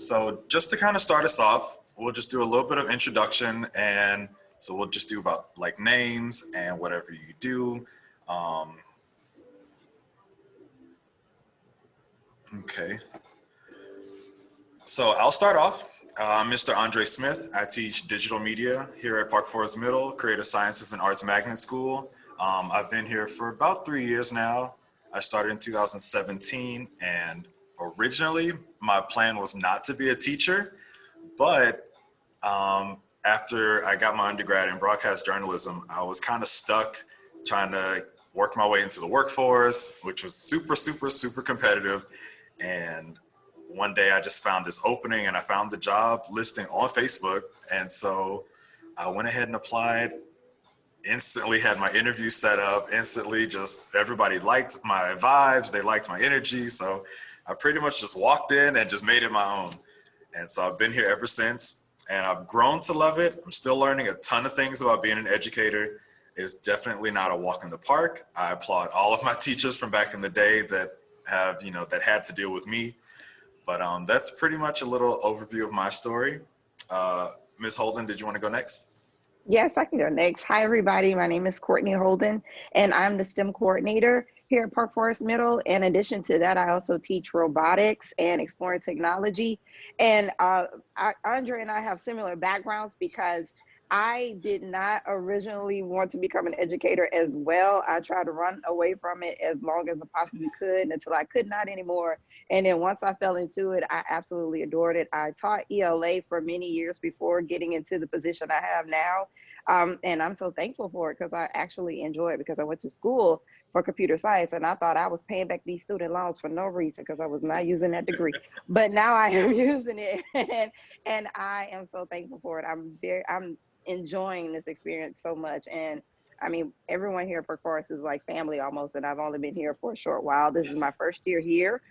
So just to kind of start us off, we'll just do a little bit of introduction, and so we'll just do about like names and whatever you do. Um, okay. So I'll start off. I'm Mr. Andre Smith. I teach digital media here at Park Forest Middle, Creative Sciences and Arts Magnet School. I've been here for about 3 years now. I started in 2017, and originally my plan was not to be a teacher, but after I got my undergrad in broadcast journalism, I was kind of stuck trying to work my way into the workforce, which was super, super, super competitive. And one day I just found this opening and I found the job listing on Facebook. And so I went ahead and applied, instantly had my interview set up, instantly just everybody liked my vibes, they liked my energy. So I pretty much just walked in and just made it my own. And so I've been here ever since, and I've grown to love it. I'm still learning a ton of things about being an educator. It's definitely not a walk in the park. I applaud all of my teachers from back in the day that have, that had to deal with me. But that's pretty much a little overview of my story. Ms. Holden, did you want to go next? Yes, I can go next. Hi, everybody. My name is Courtney Holden, and I'm the STEM coordinator here at Park Forest Middle. In addition to that, I also teach robotics and exploring technology. And Andre and I have similar backgrounds because I did not originally want to become an educator as well. I tried to run away from it as long as I possibly could until I could not anymore. And then once I fell into it, I absolutely adored it. I taught ELA for many years before getting into the position I have now. And I'm so thankful for it because I actually enjoy it because I went to school for computer science and I thought I was paying back these student loans for no reason because I was not using that degree. But now I am using it and I am so thankful for it. I'm enjoying this experience so much. And I mean, everyone here at Park Forest is like family almost, and I've only been here for a short while. This is my first year here.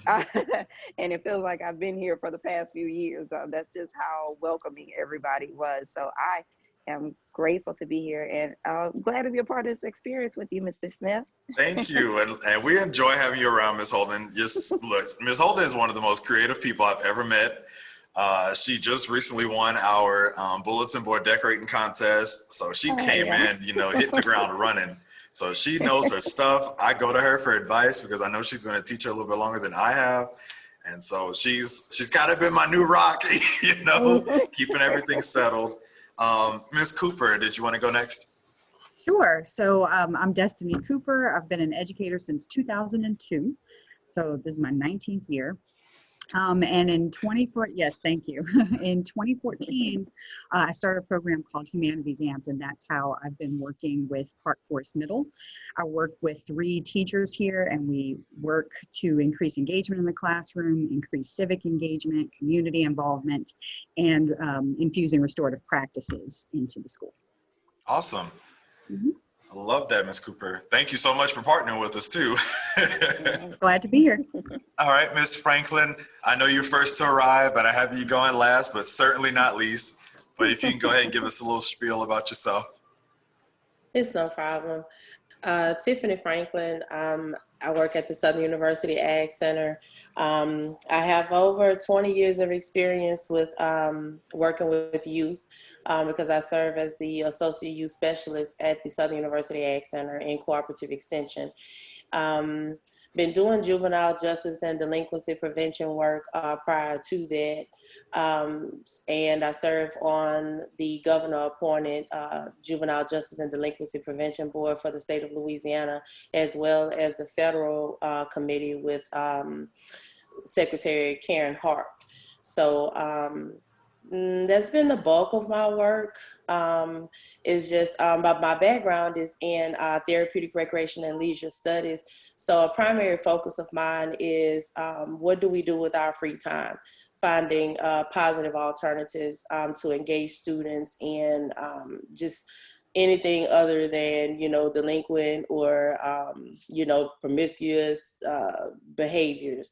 And it feels like I've been here for the past few years. That's just how welcoming everybody was. So I am grateful to be here and glad to be a part of this experience with you, Mr. Smith. Thank you. And we enjoy having you around, Ms. Holden. Just look, Ms. Holden is one of the most creative people I've ever met. She just recently won our bulletin board decorating contest. So she came in, hitting the ground running. So she knows her stuff. I go to her for advice because I know she's been a teacher a little bit longer than I have. And so she's kind of been my new rock, keeping everything settled. Ms. Cooper, did you want to go next? Sure. So I'm Destiny Cooper. I've been an educator since 2002. So this is my 19th year. And in 2014, yes, thank you. In 2014, I started a program called Humanities Amped, and that's how I've been working with Park Forest Middle. I work with 3 teachers here, and we work to increase engagement in the classroom, increase civic engagement, community involvement, and infusing restorative practices into the school. Awesome. Mm-hmm. I love that, Ms. Cooper. Thank you so much for partnering with us too. Glad to be here. All right, Ms. Franklin, I know you're first to arrive, but I have you going last, but certainly not least. But if you can go ahead and give us a little spiel about yourself. It's no problem. Tiffany Franklin. I work at the Southern University Ag Center. I have over 20 years of experience with working with youth because I serve as the Associate Youth Specialist at the Southern University Ag Center in Cooperative Extension. Been doing juvenile justice and delinquency prevention work prior to that. And I serve on the governor-appointed Juvenile Justice and Delinquency Prevention Board for the state of Louisiana, as well as the federal committee with Secretary Karen Hart. So that's been the bulk of my work. Is just my background is in therapeutic recreation and leisure studies. So a primary focus of mine is what do we do with our free time? Finding positive alternatives to engage students in just anything other than, delinquent or, promiscuous behaviors.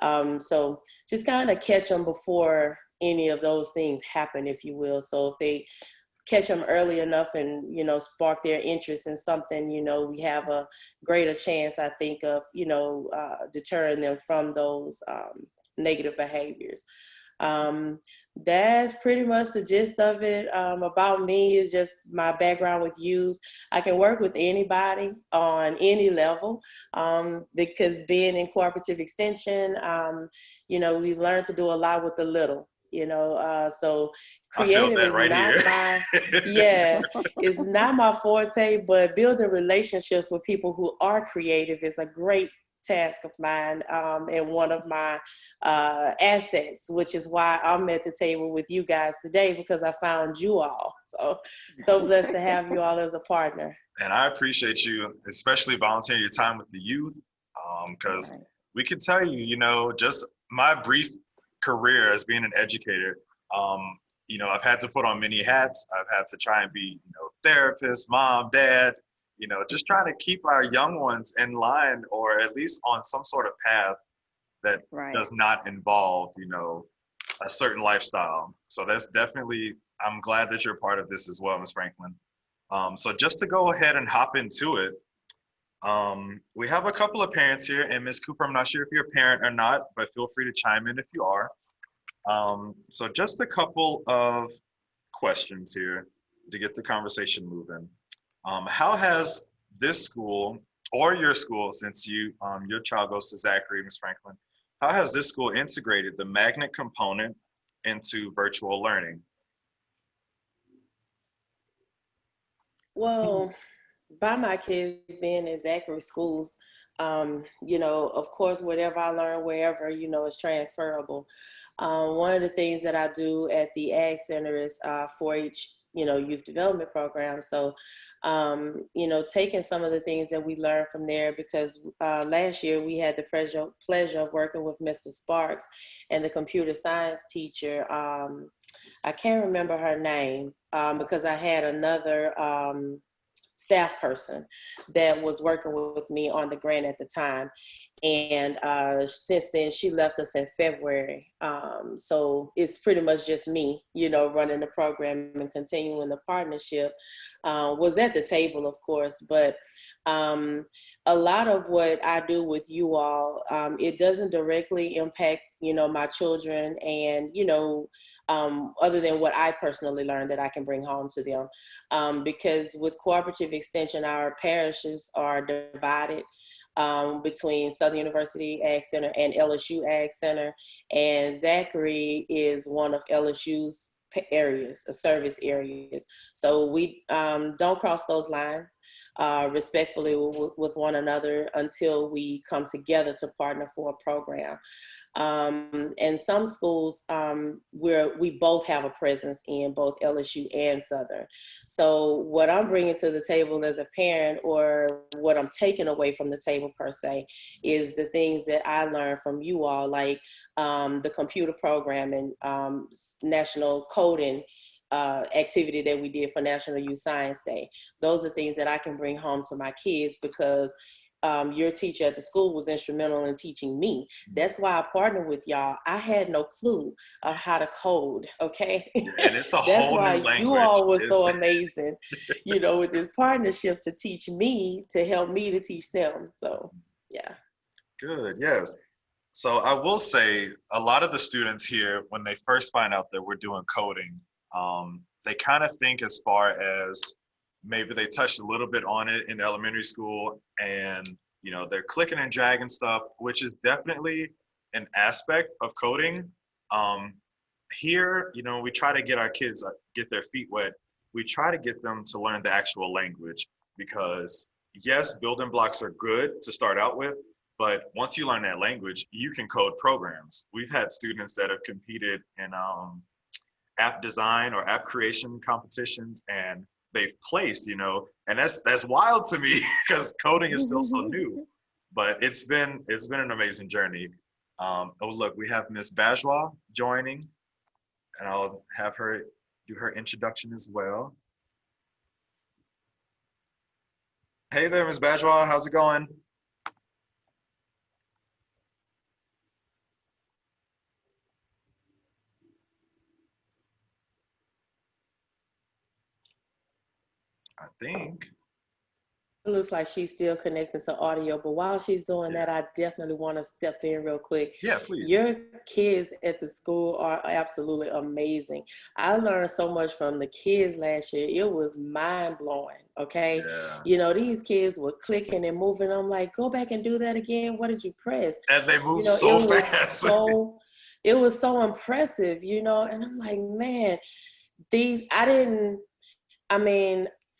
So just kind of catch them before any of those things happen, if you will. So if they catch them early enough and, spark their interest in something, we have a greater chance, I think, of, deterring them from those negative behaviors. That's pretty much the gist of it. About me is just my background with youth. I can work with anybody on any level, because being in cooperative extension, we learn to do a lot with the little, so I feel creative that is right not here. yeah, it's not my forte, but building relationships with people who are creative is a great task of mine, and one of my assets, which is why I'm at the table with you guys today, because I found you all. So blessed to have you all as a partner. And I appreciate you, especially volunteering your time with the youth, because Right. we can tell you, just my brief career as being an educator, I've had to put on many hats. I've had to try and be, therapist, mom, dad, just trying to keep our young ones in line, or at least on some sort of path that Right. does not involve, a certain lifestyle. So that's definitely, I'm glad that you're part of this as well, Ms. Franklin. So just to go ahead and hop into it, we have a couple of parents here, and Ms. Cooper, I'm not sure if you're a parent or not, but feel free to chime in if you are. So just a couple of questions here to get the conversation moving. How has this school, or your school, since your child goes to Zachary, Ms. Franklin, how has this school integrated the magnet component into virtual learning? Well, by my kids being in Zachary schools, of course, whatever I learn wherever, is transferable. One of the things that I do at the Ag Center is 4-H, youth development program. So, taking some of the things that we learned from there, because last year we had the pleasure of working with Mr. Sparks and the computer science teacher. I can't remember her name, because I had another staff person that was working with me on the grant at the time. And since then, she left us in February. So it's pretty much just me, running the program and continuing the partnership. Was at the table, of course, but a lot of what I do with you all, it doesn't directly impact, my children, and, other than what I personally learned that I can bring home to them. Because with cooperative extension, our parishes are divided between Southern University Ag Center and LSU Ag Center. And Zachary is one of LSU's areas, service areas. So we don't cross those lines respectfully with one another until we come together to partner for a program. And some schools where we both have a presence in both LSU and Southern. So what I'm bringing to the table as a parent, or what I'm taking away from the table per se, is the things that I learned from you all, like the computer program and national coding activity that we did for National Youth Science Day. Those are things that I can bring home to my kids, because your teacher at the school was instrumental in teaching me. That's why I partnered with y'all. I had no clue of how to code, okay? And it's a That's whole new why you language. all were so amazing, with this partnership to teach me, to help me to teach them. So, yeah. Good, yes. So I will say a lot of the students here, when they first find out that we're doing coding, they kind of think as far as maybe they touched a little bit on it in elementary school, and they're clicking and dragging stuff, which is definitely an aspect of coding. Here, we try to get our kids get their feet wet. We try to get them to learn the actual language, because yes, building blocks are good to start out with, but once you learn that language, you can code programs. We've had students that have competed in app design or app creation competitions, and they've placed, and that's wild to me because coding is still so new. But it's been an amazing journey. Oh, look, we have Miss Bajwa joining, and I'll have her do her introduction as well. Hey there, Miss Bajwa, how's it going? I think looks like she's still connecting to audio, but while she's doing that, I definitely want to step in real quick. Yeah, please. Your kids at the school are absolutely amazing. I learned so much from the kids last year. It was mind blowing. Okay. Yeah. You know, these kids were clicking and moving. I'm like, go back and do that again. What did you press? And they move You know, so it was fast. it was so impressive, you know, and I'm like, man,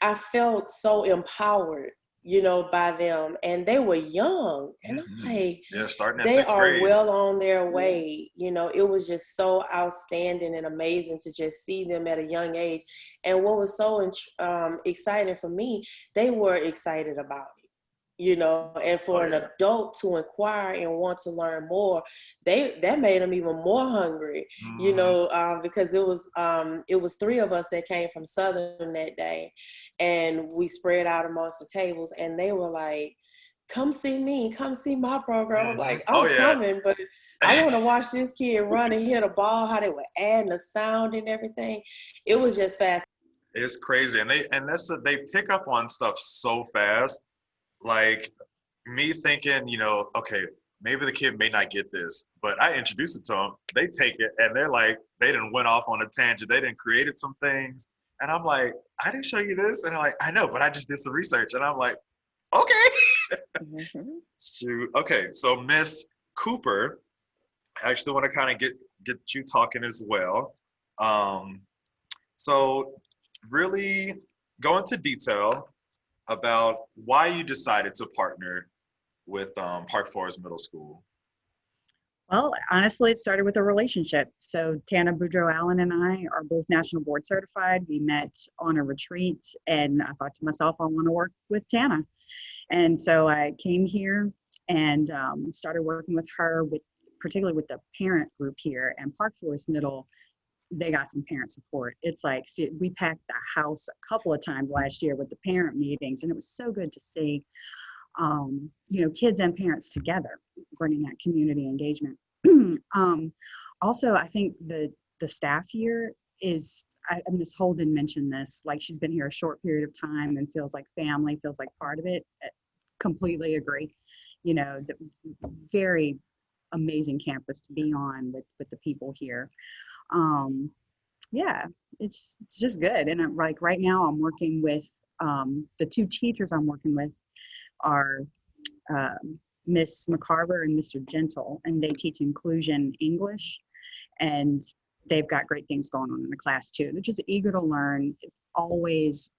I felt so empowered, you know, by them, and they were young, and I'm like, starting at they 6th are grade. well on their way. You know, it was just so outstanding and amazing to just see them at a young age. And what was so exciting for me, they were excited about it. You know, and for an adult to inquire and want to learn more, that made them even more hungry. You know, because it was 3 of us that came from Southern that day, and we spread out amongst the tables, and they were like, "Come see me, come see my program." I'm like, "I'm coming, but I want to watch this kid run and hit a ball." How they were adding the sound and everything, it was just fast. It's crazy, and they pick up on stuff so fast. Like me thinking, you know, okay, maybe the kid may not get this, but I introduce it to them. They take it, and they're like, they done went off on a tangent. They done created some things, and I'm like, I didn't show you this, and they're like, I know, but I just did some research, and I'm like, okay. Shoot. Okay, so Miss Cooper, I actually want to kind of get you talking as well. So really go into detail about why you decided to partner with Park Forest Middle School. Well, honestly, it started with a relationship. So Tana Boudreaux Allen and I are both national board certified. We met on a retreat, and I thought to myself, I want to work with Tana. And so I came here and started working with her, particularly with the parent group here. And Park Forest Middle, they got some parent support. It's like, see, we packed the house a couple of times last year with the parent meetings, and it was so good to see, you know, kids and parents together, bringing that community engagement. Also, I think the staff here is, Ms. Holden mentioned this, like she's been here a short period of time and feels like family, feels like part of it. Completely agree. You know, the very amazing campus to be on with the people here. Yeah, it's just good. And I'm, like right now I'm working with, the 2 teachers I'm working with are Miss McCarver and Mr. Gentle, and they teach inclusion English, and they've got great things going on in the class too. They're just eager to learn, always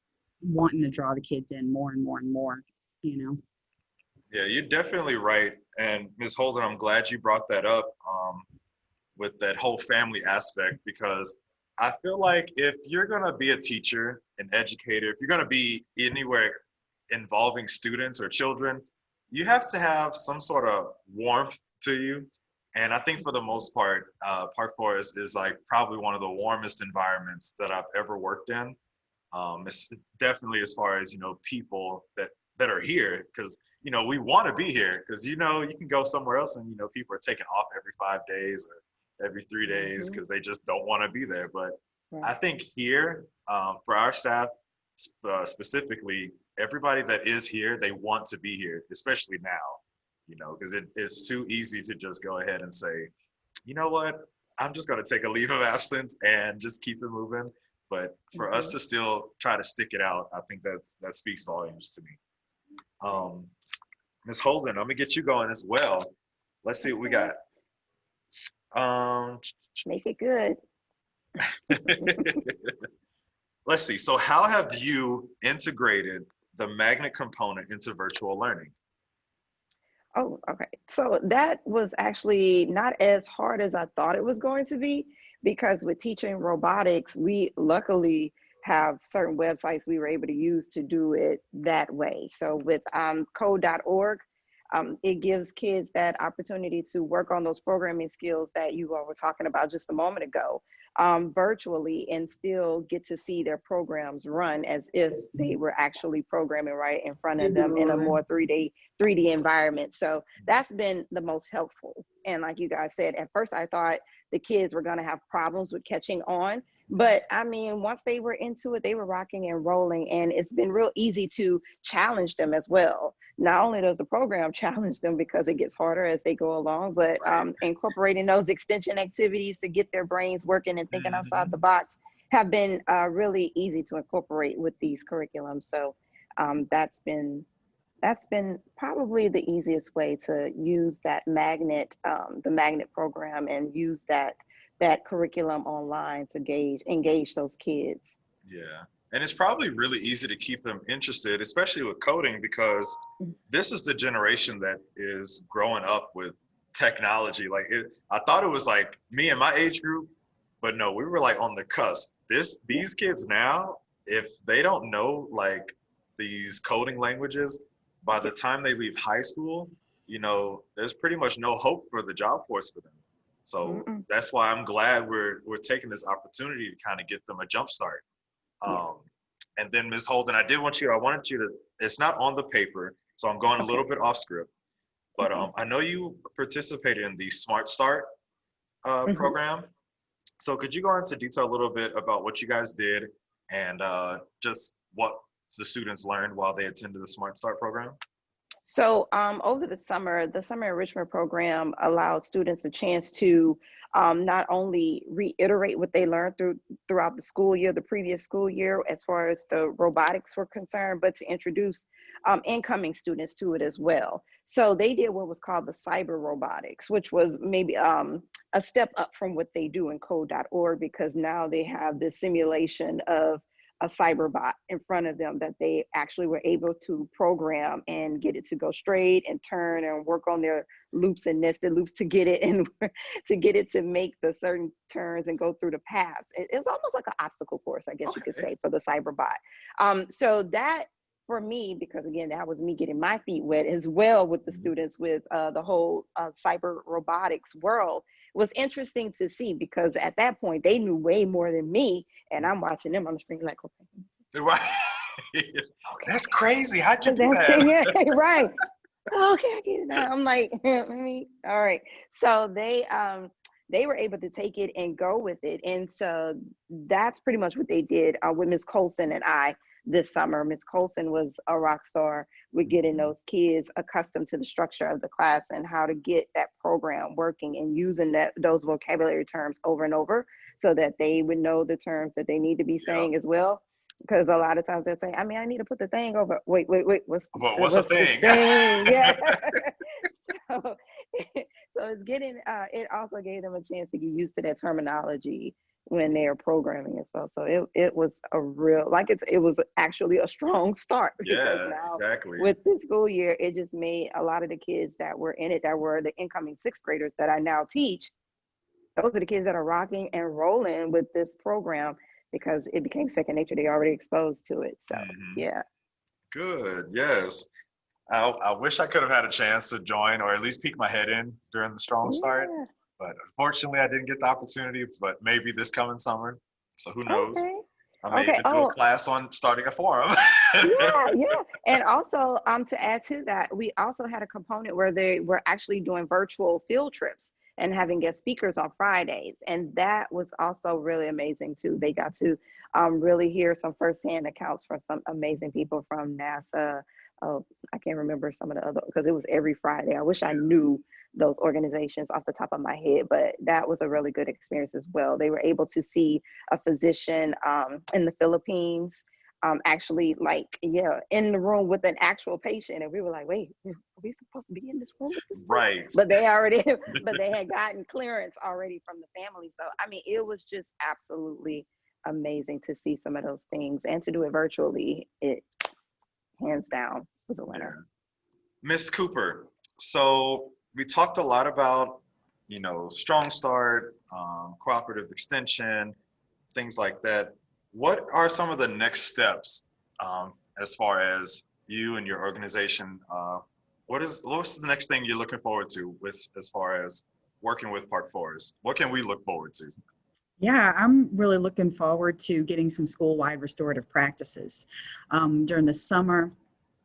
wanting to draw the kids in more and more and more, you know. Yeah, you're definitely right. And Ms. Holden, I'm glad you brought that up with that whole family aspect, because I feel like if you're going to be a teacher, an educator, if you're going to be anywhere involving students or children, you have to have some sort of warmth to you. And I think for the most part, Park Forest is like probably one of the warmest environments that I've ever worked in. It's definitely as far as, you know, people that are here, because, you know, we want to be here, because, you know, you can go somewhere else and, you know, people are taking off every 5 days or every 3 days because they just don't want to be there. But I think here, for our staff specifically, everybody that is here, they want to be here, especially now, you know, because it's too easy to just go ahead and say, you know what, I'm just going to take a leave of absence and just keep it moving. But for us to still try to stick it out, I think that speaks volumes to me. Ms. Holden, I'm gonna get you going as well. Let's see what we got. Make it good. Let's see. So how have you integrated the magnet component into virtual learning? Oh, okay. So that was actually not as hard as I thought it was going to be, because with teaching robotics, we luckily have certain websites we were able to use to do it that way. So with code.org, it gives kids that opportunity to work on those programming skills that you all were talking about just a moment ago, virtually, and still get to see their programs run as if they were actually programming right in front of them in a more 3D environment. So that's been the most helpful. And like you guys said, at first I thought the kids were going to have problems with catching on. But I mean, once they were into it, they were rocking and rolling, and it's been real easy to challenge them as well. Not only does the program challenge them because it gets harder as they go along, but incorporating those extension activities to get their brains working and thinking outside the box have been really easy to incorporate with these curriculums. So that's been probably the easiest way to use that magnet, the magnet program, and use that curriculum online to engage those kids. Yeah. And it's probably really easy to keep them interested, especially with coding, because this is the generation that is growing up with technology. Like I thought it was like me and my age group, but no, we were like on the cusp. These kids now, if they don't know like these coding languages, by the time they leave high school, you know, there's pretty much no hope for the job force for them. So that's why I'm glad we're taking this opportunity to kind of get them a jump start. And then Ms. Holden, I wanted you to, it's not on the paper, so I'm going a little bit off script, but I know you participated in the Smart Start program. So could you go into detail a little bit about what you guys did and just what the students learned while they attended the Smart Start program? So over the summer enrichment program allowed students a chance to not only reiterate what they learned throughout the school year, the previous school year, as far as the robotics were concerned, but to introduce incoming students to it as well. So they did what was called the cyber robotics, which was maybe a step up from what they do in code.org, because now they have this simulation of a cyber bot in front of them that they actually were able to program and get it to go straight and turn and work on their loops and nested loops to get it and to get it to make the certain turns and go through the paths. It's almost like an obstacle course, I guess you could say, for the cyber bot. So that, for me, because again, that was me getting my feet wet as well with the students with the whole cyber robotics world, was interesting to see, because at that point they knew way more than me, and I'm watching them on the screen like, okay. Right. Okay. That's crazy. How'd you do that? Yeah, right. Okay, I get it now. I'm like, all right. So they were able to take it and go with it. And so that's pretty much what they did with Ms. Colson and I this summer. Ms. Colson was a rock star with getting those kids accustomed to the structure of the class and how to get that program working and using those vocabulary terms over and over so that they would know the terms that they need to be saying as well. Because a lot of times they'll say, I mean, I need to put the thing over. Wait, what's a thing? Yeah. So it's getting, it also gave them a chance to get used to that terminology when they are programming as well. So it was a real, like it was actually a strong start. Because now exactly. With this school year, it just made a lot of the kids that were in it, that were the incoming sixth graders that I now teach, those are the kids that are rocking and rolling with this program because it became second nature. They already exposed to it. So yeah. Good. Yes. I wish I could have had a chance to join or at least peek my head in during the Strong Start. But unfortunately, I didn't get the opportunity, but maybe this coming summer. So who knows? I may even do a class on starting a forum. Yeah. And also, to add to that, we also had a component where they were actually doing virtual field trips and having guest speakers on Fridays. And that was also really amazing too. They got to really hear some firsthand accounts from some amazing people from NASA. I can't remember some of the other, because it was every Friday. I wish I knew those organizations off the top of my head, but that was a really good experience as well. They were able to see a physician in the Philippines, actually in the room with an actual patient. And we were like, wait, are we supposed to be in this room with this person? Right. But they had gotten clearance already from the family. So, I mean, it was just absolutely amazing to see some of those things, and to do it virtually, it hands down was a winner. Miss Cooper, so we talked a lot about, Strong Start, cooperative extension, things like that. What are some of the next steps as far as you and your organization? What's the next thing you're looking forward to as far as working with Park Forest? What can we look forward to? Yeah, I'm really looking forward to getting some school-wide restorative practices. During the summer,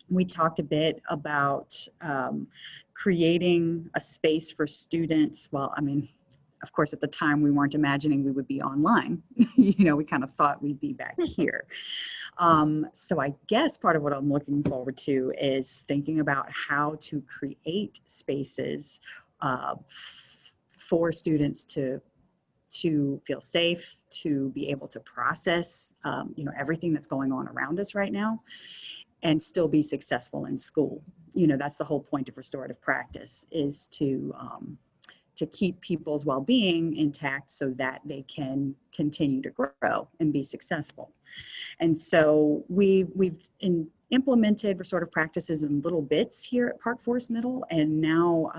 we talked a bit about creating a space for students. Well, I mean, of course, at the time we weren't imagining we would be online. You know, we kind of thought we'd be back here. So I guess part of what I'm looking forward to is thinking about how to create spaces for students to feel safe, to be able to process, you know, everything that's going on around us right now, and still be successful in school. You know, that's the whole point of restorative practice, is to keep people's well-being intact so that they can continue to grow and be successful. And so we've implemented restorative practices in little bits here at Park Forest Middle. And now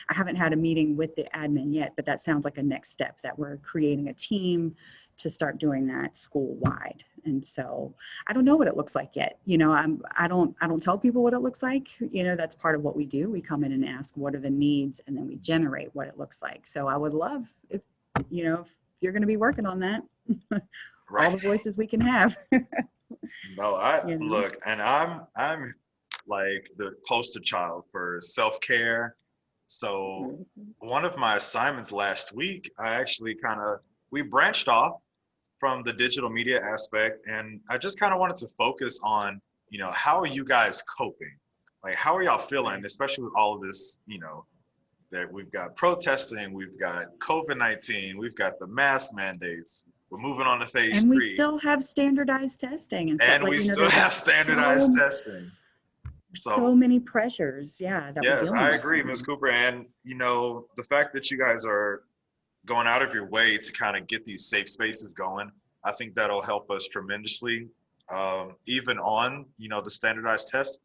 I haven't had a meeting with the admin yet, but that sounds like a next step, that we're creating a team to start doing that school-wide. And so I don't know what it looks like yet. You know, I don't tell people what it looks like. You know, that's part of what we do. We come in and ask what are the needs, and then we generate what it looks like. So I would love if, you know, if you're going to be working on that, all the voices we can have. No, I You know? look, and I'm like the poster child for self-care. So one of my assignments last week, we branched off from the digital media aspect, and I just kind of wanted to focus on, you know, how are you guys coping? Like, how are y'all feeling, especially with all of this, you know, that we've got protesting, we've got COVID-19, we've got the mask mandates, we're moving on to phase 3. And we still have standardized testing and stuff. And like, we you know, still have standardized testing. So many pressures, yeah. That yes, we're I dealing agree, with. Ms. Cooper. And, you know, the fact that you guys are going out of your way to kind of get these safe spaces going, I think that'll help us tremendously. Even on, you know, the standardized test,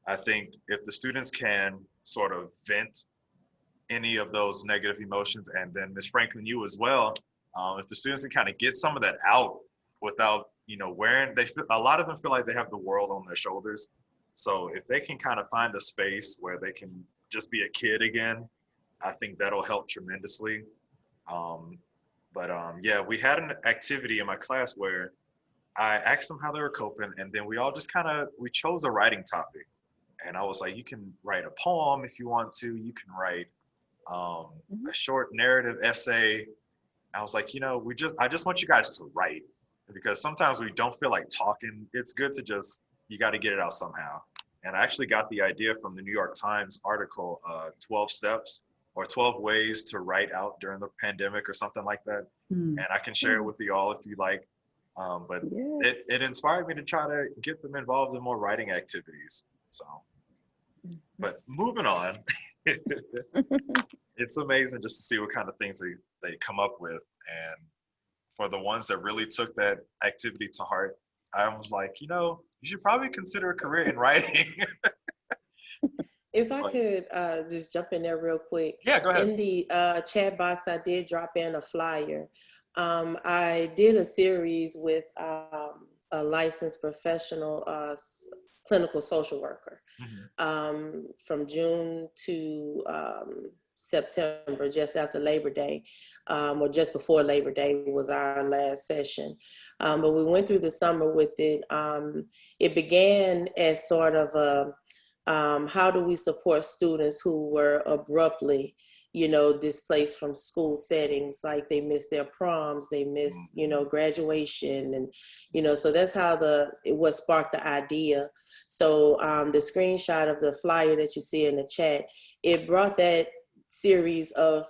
I think if the students can sort of vent any of those negative emotions, and then Ms. Franklin, you as well, if the students can kind of get some of that out without, you know, a lot of them feel like they have the world on their shoulders. So if they can kind of find a space where they can just be a kid again, I think that'll help tremendously. Yeah, we had an activity in my class where I asked them how they were coping, and then we all just we chose a writing topic. And I was like, you can write a poem if you want to, you can write a short narrative essay. I was like, you know, I just want you guys to write, because sometimes we don't feel like talking. It's good to you got to get it out somehow. And I actually got the idea from the New York Times article, 12 steps or 12 ways to write out during the pandemic or something like that. And I can share it with you all if you like. But it inspired me to try to get them involved in more writing activities. So, but moving on, it's amazing just to see what kind of things they come up with. And for the ones that really took that activity to heart, I was like, you know, you should probably consider a career in writing. If I could just jump in there real quick. Yeah, go ahead. In the chat box, I did drop in a flyer. I did a series with a licensed professional clinical social worker from June to September, just after Labor Day, or just before Labor Day was our last session. But we went through the summer with it. It began as sort of a how do we support students who were abruptly, you know, displaced from school settings, like they missed their proms, they missed, you know, graduation, and, you know, so that's how what sparked the idea. So the screenshot of the flyer that you see in the chat, it brought that series of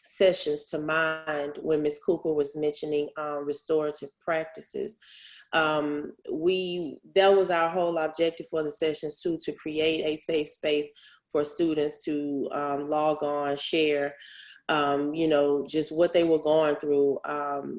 sessions to mind when Ms. Cooper was mentioning restorative practices. That was our whole objective for the sessions too, to create a safe space for students to log on, share, you know, just what they were going through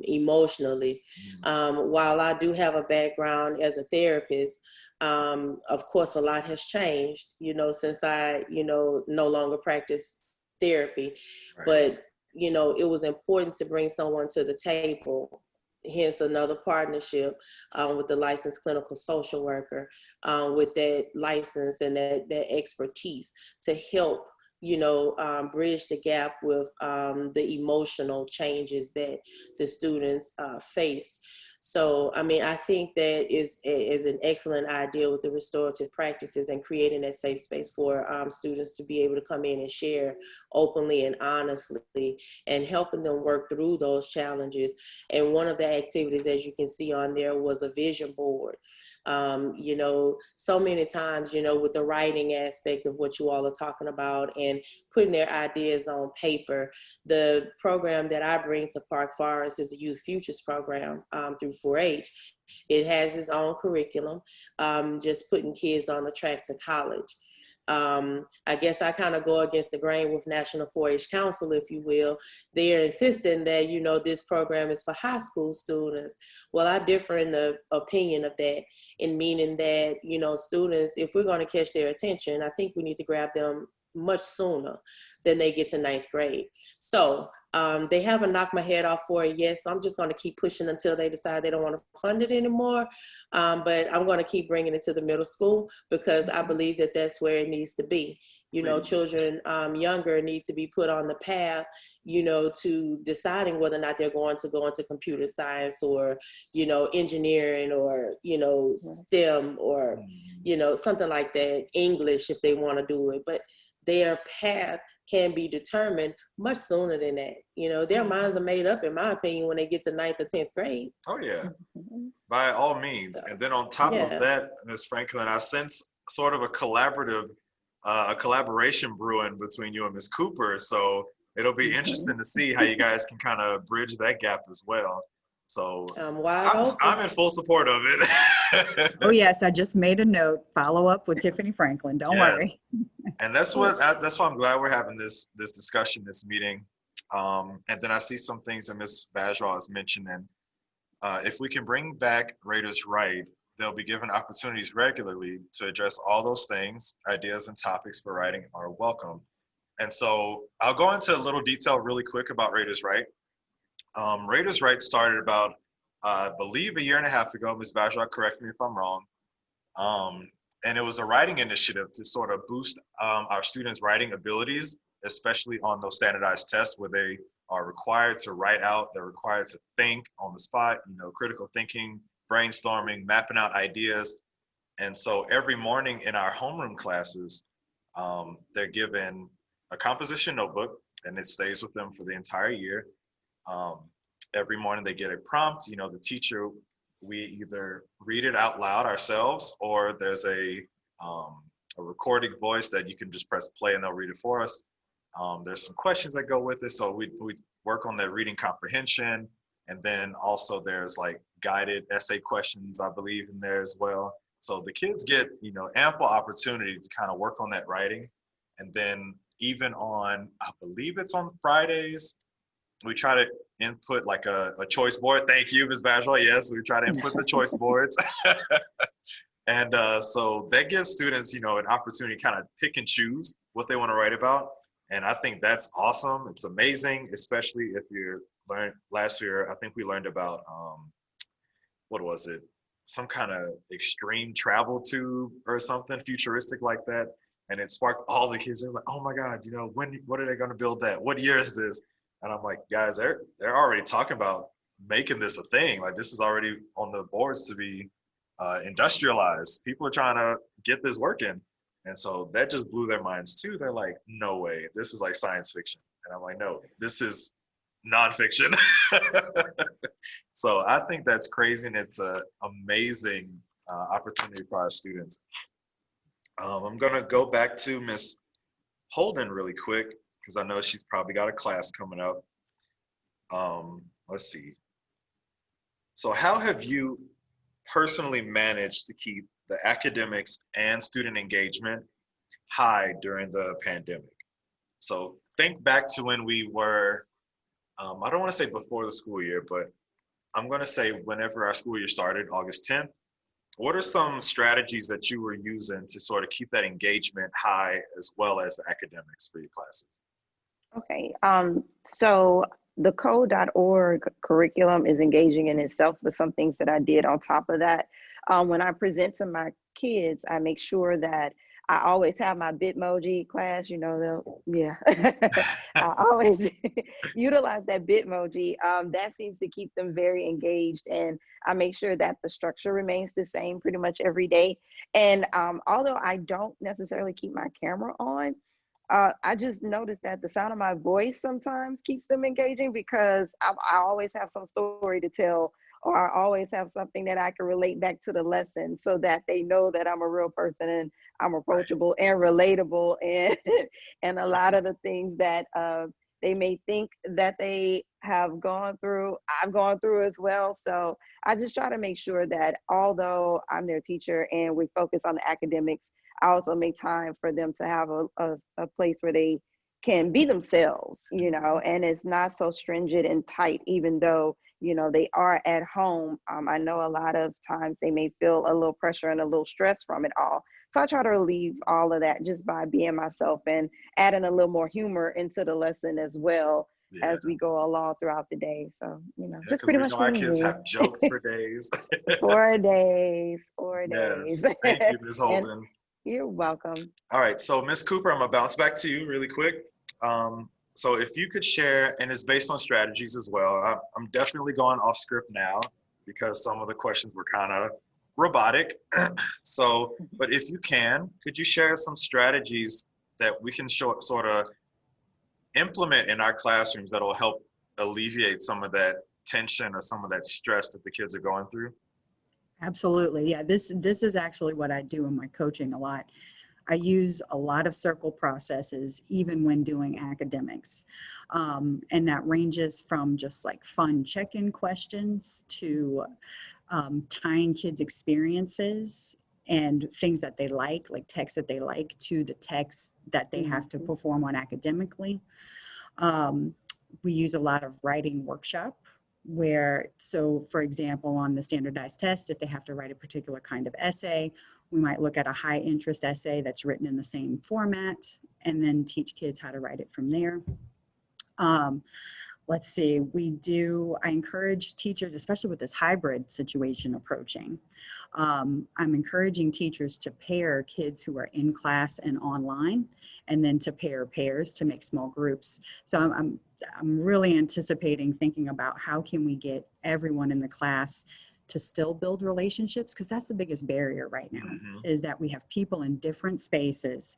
emotionally. While I do have a background as a therapist, of course, a lot has changed, you know, since I, you know, no longer practice therapy. Right. But, you know, it was important to bring someone to the table, hence another partnership with the licensed clinical social worker with that license and that expertise to help bridge the gap with the emotional changes that the students faced. So, I mean, I think that is an excellent idea with the restorative practices and creating a safe space for students to be able to come in and share openly and honestly, and helping them work through those challenges. And one of the activities, as you can see on there, was a vision board. So many times, with the writing aspect of what you all are talking about and putting their ideas on paper, the program that I bring to Park Forest is a Youth Futures program through 4-H. It has its own curriculum, just putting kids on the track to college. I guess I kind of go against the grain with National 4-H Council, if you will. They're insisting that, this program is for high school students. Well, I differ in the opinion of that, in meaning that, students, if we're going to catch their attention, I think we need to grab them much sooner than they get to 9th grade. So they haven't knocked my head off for it yet, so I'm just going to keep pushing until they decide they don't want to fund it anymore. But I'm going to keep bringing it to the middle school, because I believe that that's where it needs to be. Children younger need to be put on the path, to deciding whether or not they're going to go into computer science or, engineering or, STEM or, something like that, English if they want to do it. But their path can be determined much sooner than that. Their minds are made up, in my opinion, when they get to 9th or 10th grade. Oh, yeah, by all means. And then on top of that, Ms. Franklin, I sense sort of a collaboration brewing between you and Ms. Cooper. So it'll be interesting to see how you guys can kind of bridge that gap as well. So I'm in full support of it. Oh yes, I just made a note. Follow up with Tiffany Franklin. Don't worry. And that's why I'm glad we're having this discussion, this meeting. And then I see some things that Ms. Bajrah is mentioning. If we can bring back Raiders Right, they'll be given opportunities regularly to address all those things. Ideas and topics for writing are welcome. And so I'll go into a little detail really quick about Raiders Right. Raiders Right started about, I believe, a year and a half ago. Ms. Bajrah, correct me if I'm wrong. And it was a writing initiative to sort of boost our students' writing abilities, especially on those standardized tests where they are required to write out, they're required to think on the spot, critical thinking, brainstorming, mapping out ideas. And so every morning in our homeroom classes, they're given a composition notebook, and it stays with them for the entire year. Every morning they get a prompt. The teacher, we either read it out loud ourselves, or there's a recording voice that you can just press play and they'll read it for us. There's some questions that go with it. So we work on that reading comprehension. And then also there's like guided essay questions, I believe, in there as well. So the kids get, ample opportunity to kind of work on that writing. And then even on, I believe it's on Fridays, we try to input like a choice board. Thank you, Ms. Bajrah. Yes, we try to input the choice boards. And so that gives students, an opportunity to kind of pick and choose what they want to write about. And I think that's awesome. It's amazing, especially if you learned last year, I think we learned about, what was it? Some kind of extreme travel tube or something futuristic like that. And it sparked all the kids. They're like, oh my God, what are they going to build that? What year is this? And I'm like, guys, they're already talking about making this a thing. Like, this is already on the boards to be industrialized. People are trying to get this working. And so that just blew their minds too. They're like, no way, this is like science fiction. And I'm like, no, this is nonfiction. So I think that's crazy, and it's an amazing opportunity for our students. I'm gonna go back to Miss Holden really quick, because I know she's probably got a class coming up. Let's see. So how have you personally managed to keep the academics and student engagement high during the pandemic? So think back to when we were, I don't want to say before the school year, but I'm going to say whenever our school year started, August 10th. What are some strategies that you were using to sort of keep that engagement high as well as the academics for your classes? Okay, so the code.org curriculum is engaging in itself, but some things that I did on top of that, when I present to my kids, I make sure that I always have my Bitmoji class, you know, yeah. I always utilize that Bitmoji. That seems to keep them very engaged. And I make sure that the structure remains the same pretty much every day. And although I don't necessarily keep my camera on, I just noticed that the sound of my voice sometimes keeps them engaging because I always have some story to tell, or I always have something that I can relate back to the lesson so that they know that I'm a real person and I'm approachable and relatable and and a lot of the things that they may think that they have gone through, I've gone through as well. So I just try to make sure that although I'm their teacher and we focus on the academics, I also make time for them to have a place where they can be themselves, you know, and it's not so stringent and tight, even though, you know, they are at home. I know a lot of times they may feel a little pressure and a little stress from it all. So I try to relieve all of that just by being myself and adding a little more humor into the lesson as well as we go along throughout the day. So, you know, just Because pretty we much know our being kids me. have jokes for days. 4 days, 4 days. Yes, thank you, Ms. And Holden. you're welcome. All right, so Ms. Cooper, I'm gonna bounce back to you really quick. So if you could share, and it's based on strategies as well. I'm definitely going off script now because some of the questions were kind of robotic. So, but if you can, could you share some strategies that we can sort of implement in our classrooms that will help alleviate some of that tension or some of that stress that the kids are going through? Absolutely. Yeah, this is actually what I do in my coaching a lot. I use a lot of circle processes even when doing academics. And that ranges from just like fun check-in questions to tying kids' experiences and things that they like texts that they like, to the texts that they have to perform on academically. We use a lot of writing workshop so for example, on the standardized test, if they have to write a particular kind of essay, we might look at a high interest essay that's written in the same format and then teach kids how to write it from there. Let's see, I encourage teachers, especially with this hybrid situation approaching, I'm encouraging teachers to pair kids who are in class and online, and then to pair pairs to make small groups. So I'm really anticipating thinking about how can we get everyone in the class to still build relationships, because that's the biggest barrier right now, is that we have people in different spaces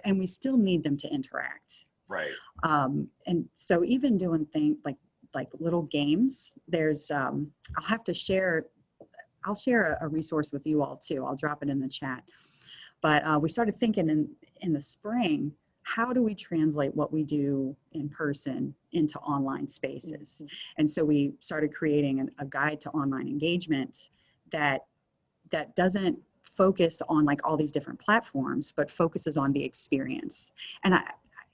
and we still need them to interact. Right. And so even doing things like little games, I'll share a resource with you all too. I'll drop it in the chat. But we started thinking in the spring, how do we translate what we do in person into online spaces? And so we started creating a guide to online engagement that doesn't focus on like all these different platforms, but focuses on the experience. And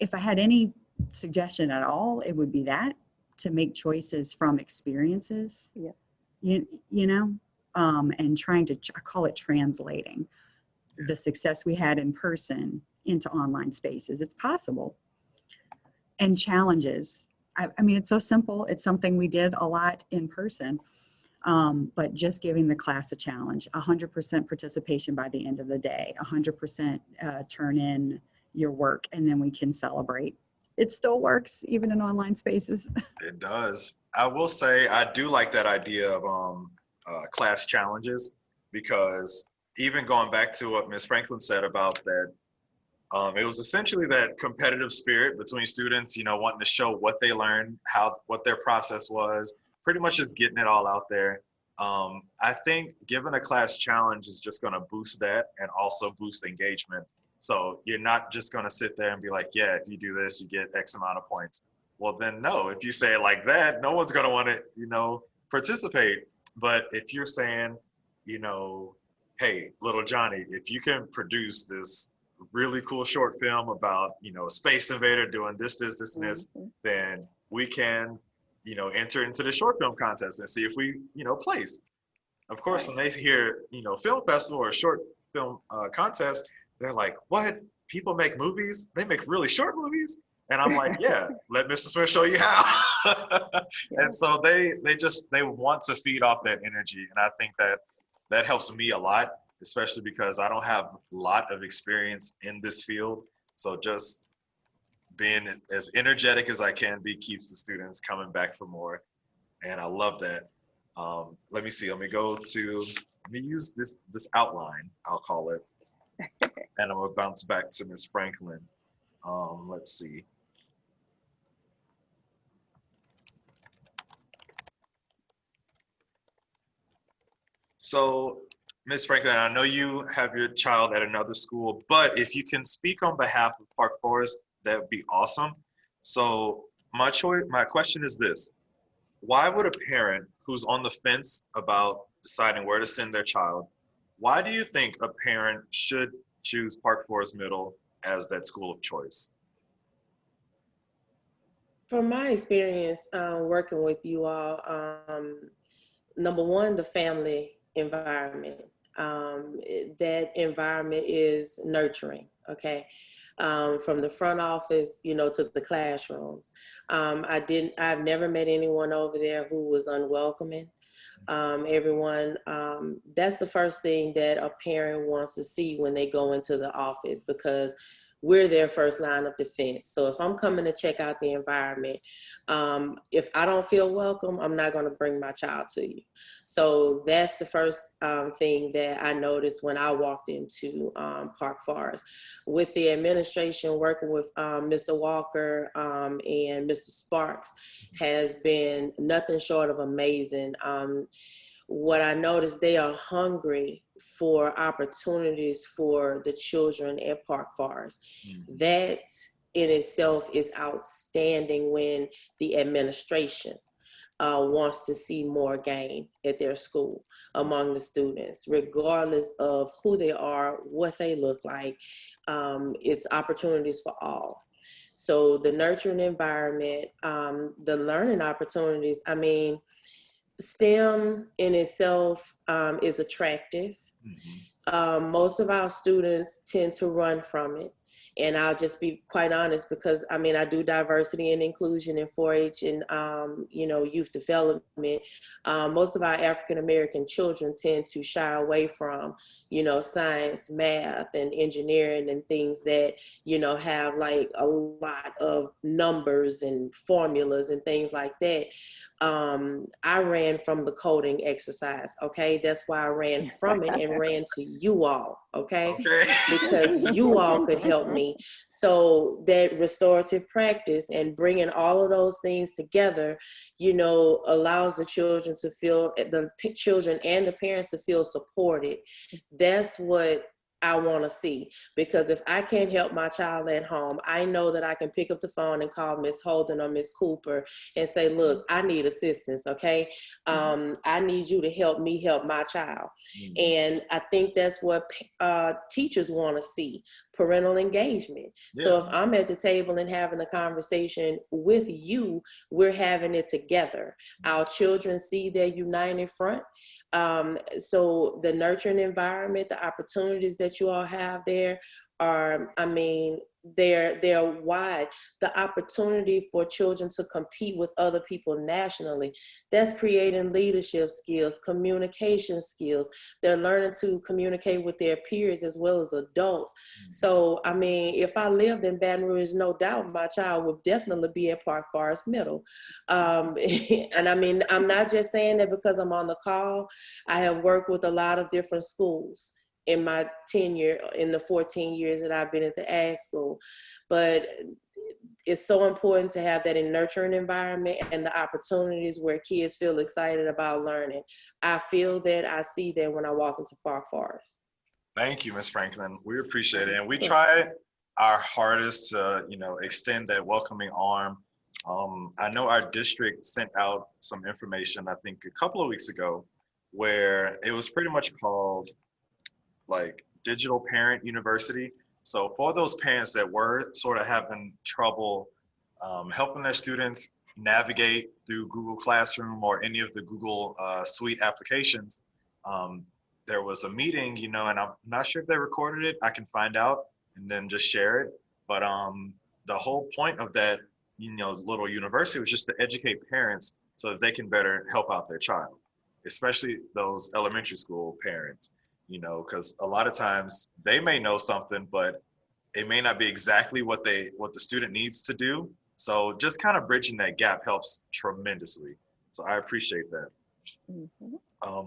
if I had any suggestion at all, it would be that, to make choices from experiences, you know, and trying to, I call it translating the success we had in person into online spaces. It's possible. And challenges. I mean, it's so simple. It's something we did a lot in person, but just giving the class a challenge, 100% participation by the end of the day, 100% turn in your work, and then we can celebrate. It still works even in online spaces. It does. I will say I do like that idea of class challenges, because even going back to what Ms. Franklin said about that, it was essentially that competitive spirit between students, you know, wanting to show what they learned, what their process was, pretty much just getting it all out there. I think giving a class challenge is just going to boost that and also boost engagement. So you're not just going to sit there and be like, yeah, if you do this, you get X amount of points. Well, then no, if you say it like that, no one's going to want to, you know, participate. But if you're saying, you know, hey, little Johnny, if you can produce this really cool short film about, you know, a space invader doing this, and this, then we can, you know, enter into the short film contest and see if we, you know, place. Of course, when they hear, you know, film festival or short film contest, they're like, what? People make movies? They make really short movies? And I'm like, yeah, let Mr. Smith show you how. And so they want to feed off that energy. And I think that helps me a lot. especially because I don't have a lot of experience in this field. So just being as energetic as I can be keeps the students coming back for more. And I love that. Let me see, let me use this outline, I'll call it. And I'm gonna bounce back to Ms. Franklin. Let's see. So, Ms. Franklin, I know you have your child at another school, but if you can speak on behalf of Park Forest, that would be awesome. So my question is this: why would a parent who's on the fence about deciding where to send their child, why do you think a parent should choose Park Forest Middle as that school of choice? From my experience working with you all, number one, the family environment. That environment is nurturing, okay? From the front office, you know, to the classrooms. I've never met anyone over there who was unwelcoming. Everyone, that's the first thing that a parent wants to see when they go into the office, because we're their first line of defense. So if I'm coming to check out the environment, if I don't feel welcome, I'm not going to bring my child to you. So that's the first thing that I noticed when I walked into Park Forest. With the administration, working with Mr. Walker and Mr. Sparks has been nothing short of amazing. What I noticed, they are hungry for opportunities for the children at Park Forest. Mm-hmm. That in itself is outstanding when the administration wants to see more gain at their school among the students, regardless of who they are, what they look like. It's opportunities for all. So the nurturing environment, the learning opportunities, I mean, STEM in itself is attractive. Mm-hmm. Most of our students tend to run from it. And I'll just be quite honest, because I mean, I do diversity and inclusion in 4-H and, you know, youth development. Most of our African-American children tend to shy away from, you know, science, math, and engineering and things that, you know, have like a lot of numbers and formulas and things like that. I ran from the coding exercise, okay? That's why I ran from it and ran to you all, okay? Because you all could help me. So that restorative practice and bringing all of those things together, you know, allows the children to feel, the children and the parents to feel supported. That's what I want to see, because if I can't help my child at home, I know that I can pick up the phone and call Miss Holden or Miss Cooper and say, look, I need assistance, okay? I need you to help me help my child. And I think that's what teachers want to see, parental engagement. Yeah. So if I'm at the table and having the conversation with you, we're having it together. Our children see their united front. So the nurturing environment, the opportunities that you all have there are, I mean, they're wide. The opportunity for children to compete with other people nationally, that's creating leadership skills, communication skills. They're learning to communicate with their peers as well as adults. So, I mean, if I lived in Baton Rouge, no doubt my child would definitely be at Park Forest Middle. And I mean, I'm not just saying that because I'm on the call. I have worked with a lot of different schools in my tenure, in the 14 years that I've been at the ag school. But it's so important to have that in nurturing environment and the opportunities where kids feel excited about learning. I feel that, I see that when I walk into Park Forest. Thank you, Ms. Franklin. We appreciate it. And we try our hardest to, you know, extend that welcoming arm. I know our district sent out some information, I think a couple of weeks ago, where it was pretty much called like Digital Parent University. So for those parents that were sort of having trouble helping their students navigate through Google Classroom or any of the Google Suite applications, there was a meeting, you know, and I'm not sure if they recorded it. I can find out and then just share it. But the whole point of that, you know, little university was just to educate parents so that they can better help out their child, especially those elementary school parents. you know, because a lot of times they may know something, but it may not be exactly what the student needs to do. So just kind of bridging that gap helps tremendously. So I appreciate that. Mhm.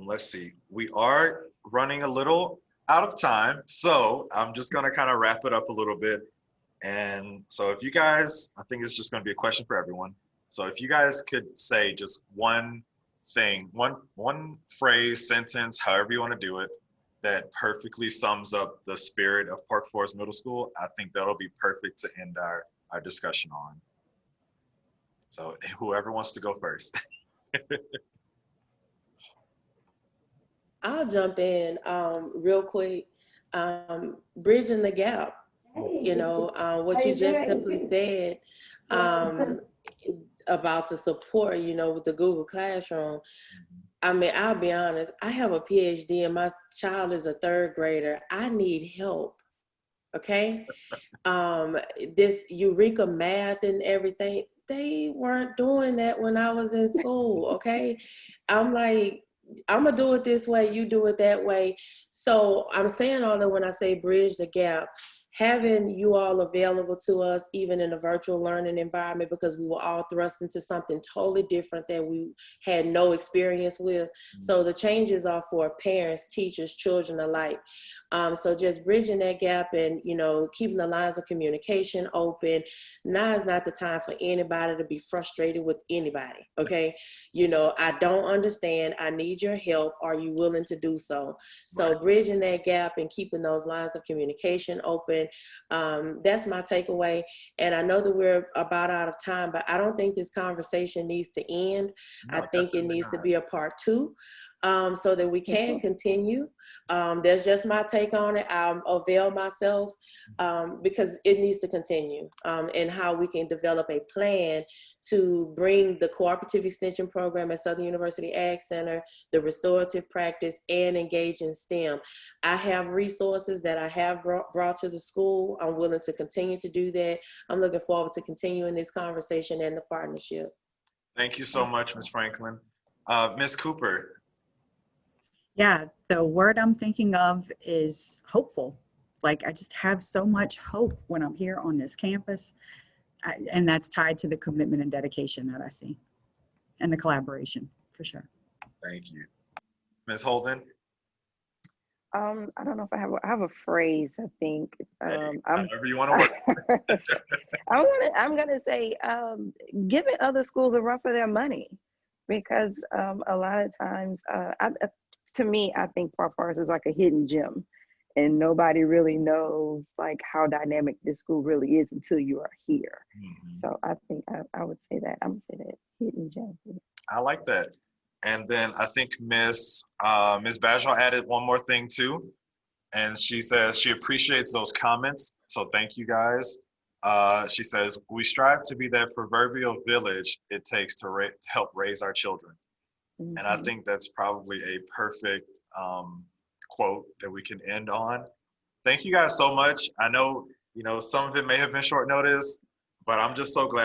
Let's see, we are running a little out of time, so I'm just gonna kind of wrap it up a little bit. And so if you guys, I think it's just gonna be a question for everyone. So if you guys could say just one thing, one phrase, sentence, however you want to do it, that perfectly sums up the spirit of Park Forest Middle School, I think that'll be perfect to end our discussion on. So whoever wants to go first. I'll jump in real quick. Bridging the gap. You know, what you just simply said about the support, you know, with the Google Classroom. I mean, I'll be honest, I have a PhD and my child is a third grader. I need help. Okay. This Eureka math and everything, they weren't doing that when I was in school. Okay. I'm like, I'm gonna do it this way, you do it that way. So I'm saying all that when I say bridge the gap, having you all available to us, even in a virtual learning environment, because we were all thrust into something totally different that we had no experience with. So the changes are for parents, teachers, children alike. So just bridging that gap and, you know, keeping the lines of communication open. Now is not the time for anybody to be frustrated with anybody. Okay. You know, I don't understand. I need your help. Are you willing to do so? So Right. bridging that gap and keeping those lines of communication open. That's my takeaway. And I know that we're about out of time, but I don't think this conversation needs to end. No, I think it definitely needs to not. be a part 2. So that we can continue. That's just my take on it. I'll avail myself because it needs to continue, and how we can develop a plan to bring the cooperative extension program at Southern University Ag Center, the restorative practice, and engage in STEM. I have resources that I have brought to the school. I'm willing to continue to do that. I'm looking forward to continuing this conversation and the partnership. Thank you so much, Ms. Franklin. Ms. Cooper. Yeah, the word I'm thinking of is hopeful. Like, I just have so much hope when I'm here on this campus. And that's tied to the commitment and dedication that I see and the collaboration, for sure. Thank you. Ms. Holden. I don't know if I have a phrase. I think However you want to work. I'm gonna say giving other schools a run for their money, because a lot of times, to me, I think Park Forest is like a hidden gem, and nobody really knows like how dynamic this school really is until you are here. Mhm. So I think I would say that. I'm gonna say that hidden gem. I like that. And then I think Miss Bajal added one more thing too. And she says she appreciates those comments. So thank you guys. She says, we strive to be that proverbial village it takes to help raise our children. And I think that's probably a perfect quote that we can end on. Thank you guys so much. I know, you know, some of it may have been short notice, but I'm just so glad